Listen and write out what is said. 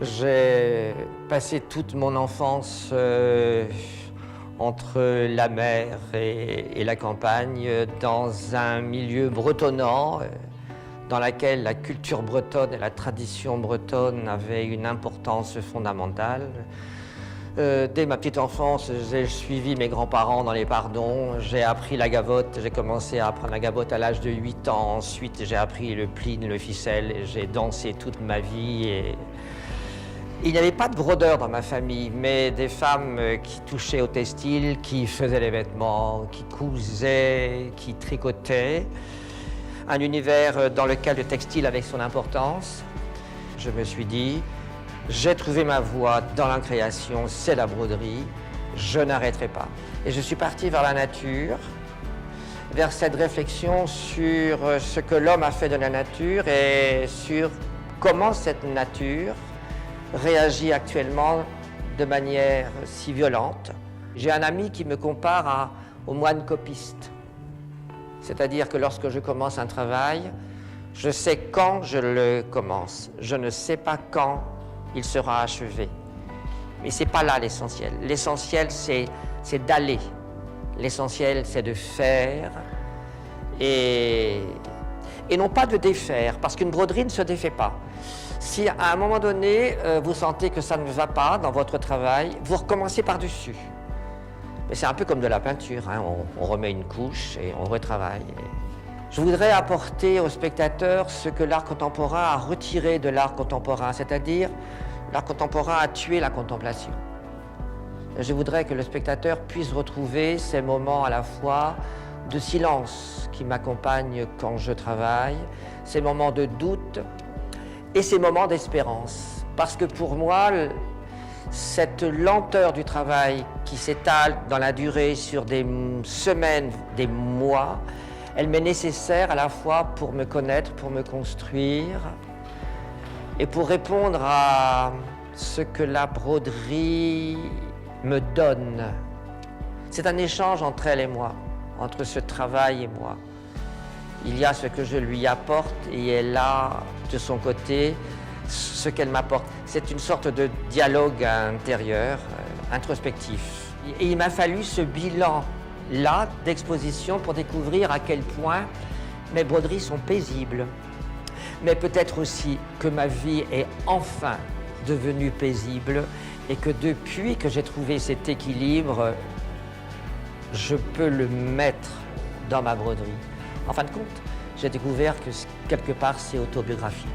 J'ai passé toute mon enfance entre la mer et la campagne, dans un milieu bretonnant, dans lequel la culture bretonne et la tradition bretonne avaient une importance fondamentale. Dès ma petite enfance, j'ai suivi mes grands-parents dans les pardons, j'ai appris la gavotte, j'ai commencé à apprendre la gavotte à l'âge de 8 ans, ensuite j'ai appris le pline, le ficelle, et j'ai dansé toute ma vie. Il n'y avait pas de brodeurs dans ma famille, mais des femmes qui touchaient au textile, qui faisaient les vêtements, qui cousaient, qui tricotaient. Un univers dans lequel le textile avait son importance. Je me suis dit, j'ai trouvé ma voie dans la création, c'est la broderie, je n'arrêterai pas. Et je suis parti vers la nature, vers cette réflexion sur ce que l'homme a fait de la nature et sur comment cette nature réagit actuellement de manière si violente. J'ai un ami qui me compare au moine copiste. C'est-à-dire que lorsque je commence un travail, je sais quand je le commence. Je ne sais pas quand il sera achevé. Mais ce n'est pas là l'essentiel. L'essentiel, c'est d'aller. L'essentiel, c'est de faire et non pas de défaire, parce qu'une broderie ne se défait pas. Si à un moment donné, vous sentez que ça ne va pas dans votre travail, vous recommencez par-dessus. Mais c'est un peu comme de la peinture, hein. On remet une couche et on retravaille. Je voudrais apporter aux spectateurs ce que l'art contemporain a retiré de l'art contemporain, c'est-à-dire l'art contemporain a tué la contemplation. Je voudrais que le spectateur puisse retrouver ces moments à la fois de silence qui m'accompagnent quand je travaille, ces moments de doute et ces moments d'espérance. Parce que pour moi, cette lenteur du travail qui s'étale dans la durée sur des semaines, des mois, elle m'est nécessaire à la fois pour me connaître, pour me construire et pour répondre à ce que la broderie me donne. C'est un échange entre elle et moi, entre ce travail et moi. Il y a ce que je lui apporte et elle a de son côté ce qu'elle m'apporte. C'est une sorte de dialogue intérieur, introspectif. Et il m'a fallu ce bilan-là d'exposition pour découvrir à quel point mes broderies sont paisibles. Mais peut-être aussi que ma vie est enfin devenue paisible et que depuis que j'ai trouvé cet équilibre, je peux le mettre dans ma broderie. En fin de compte, j'ai découvert que quelque part c'est autobiographique.